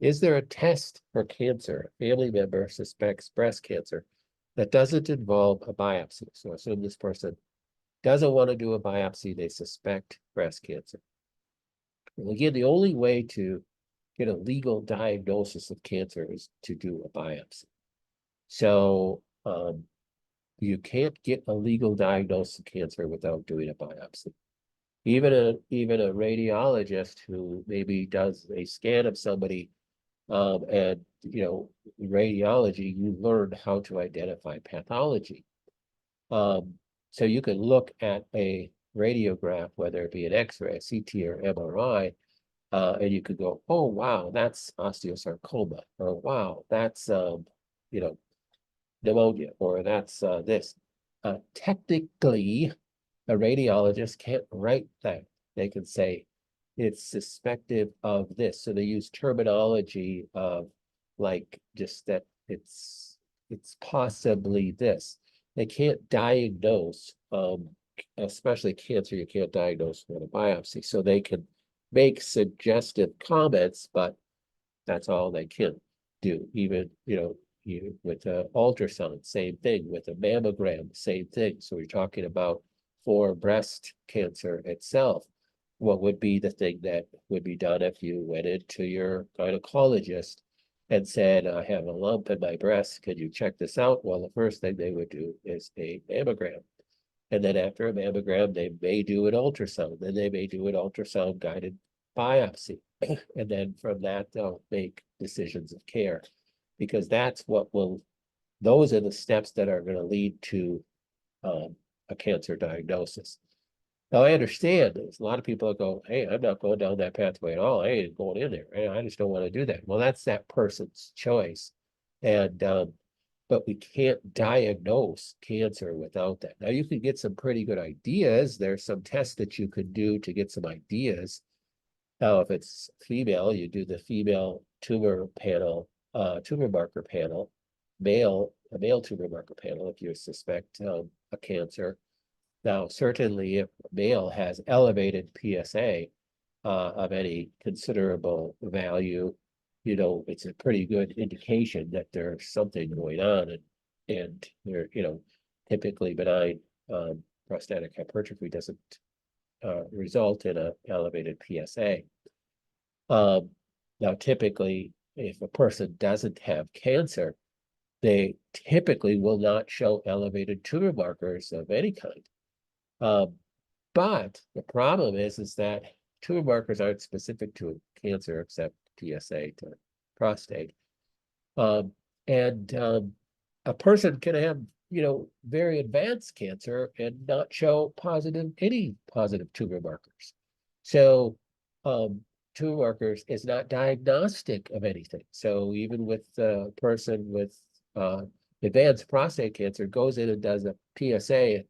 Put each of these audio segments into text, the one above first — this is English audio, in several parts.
Is there a test for cancer? A family member suspects breast cancer that doesn't involve a biopsy. So assume this person doesn't want to do a biopsy, they suspect breast cancer. Well, again, the only way to get a legal diagnosis of cancer is to do a biopsy. So you can't get a legal diagnosis of cancer without doing a biopsy. Even a radiologist who maybe does a scan of somebody, and radiology, you learn how to identify pathology. So you can look at a radiograph, whether it be an X-ray, a CT, or MRI, and you could go, oh wow, that's osteosarcoma, or wow, that's pneumonia, or that's this. Technically, a radiologist can't write that. They can say it's suspected of this. So they use terminology of like just that it's possibly this. They can't diagnose, especially cancer, you can't diagnose with a biopsy. So they can make suggestive comments, but that's all they can do. Even, with an ultrasound, same thing. With a mammogram, same thing. So we're talking about for breast cancer itself, what would be the thing that would be done if you went into your gynecologist and said, I have a lump in my breast, can you check this out? Well, the first thing they would do is a mammogram. And then after a mammogram, they may do an ultrasound. Then they may do an ultrasound guided biopsy. And then from that, they'll make decisions of care, because that's what those are the steps that are going to lead to a cancer diagnosis. Now, I understand there's a lot of people that go, hey, I'm not going down that pathway at all. I ain't going in there. I just don't want to do that. Well, that's that person's choice. And but we can't diagnose cancer without that. Now, you can get some pretty good ideas. There's some tests that you could do to get some ideas. Now, if it's female, you do the female tumor panel, tumor marker panel, a male tumor marker panel if you suspect a cancer. Now, certainly if a male has elevated PSA of any considerable value, it's a pretty good indication that there's something going on, and they're, typically benign prostatic hypertrophy doesn't result in an elevated PSA. Now, typically, if a person doesn't have cancer, they typically will not show elevated tumor markers of any kind. But the problem is that tumor markers aren't specific to cancer except PSA to prostate. And a person can have, very advanced cancer and not show any positive tumor markers. So tumor markers is not diagnostic of anything. So even with a person with advanced prostate cancer goes in and does a PSA,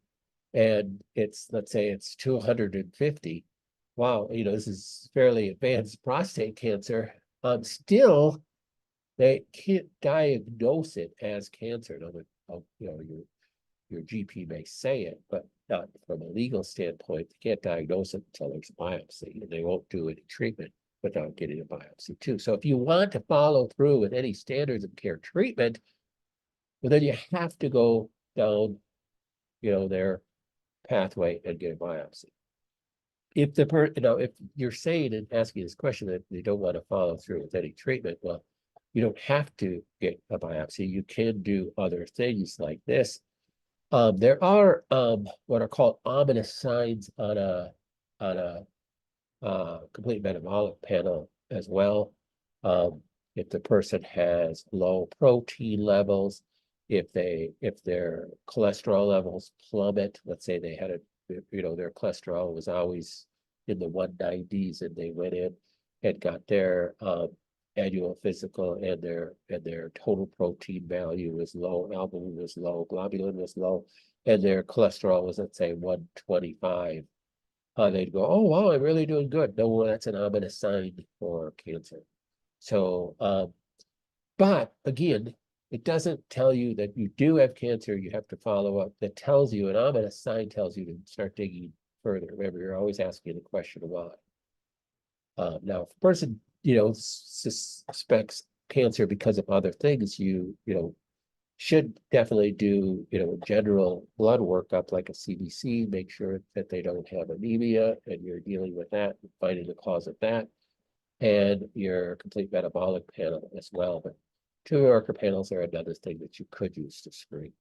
and let's say it's 250. Wow, this is fairly advanced prostate cancer. Still, they can't diagnose it as cancer. Now, your GP may say it, but not from a legal standpoint. They can't diagnose it until there's a biopsy, and they won't do any treatment without getting a biopsy too. So if you want to follow through with any standards of care treatment, well, then you have to go down, their pathway and get a biopsy. If if you're saying and asking this question that they don't want to follow through with any treatment, well, you don't have to get a biopsy. You can do other things like this. There are what are called ominous signs on a complete metabolic panel as well. If the person has low protein levels, if their cholesterol levels plummet, let's say they had their cholesterol was always in the 190s, and they went in and got their annual physical, and their total protein value was low, albumin was low, globulin was low, and their cholesterol was, let's say, 125. They'd go, oh wow, I'm really doing good. No, well, that's an ominous sign for cancer. So but again, it doesn't tell you that you do have cancer. You have to follow up. That tells you, an ominous sign tells you to start digging further. Remember, you're always asking the question why. Now, if a person suspects cancer because of other things, you should definitely do, a general blood workup like a CBC, make sure that they don't have anemia and you're dealing with that, and finding the cause of that, and your complete metabolic panel as well. But tumor marker panels are another thing that you could use to screen.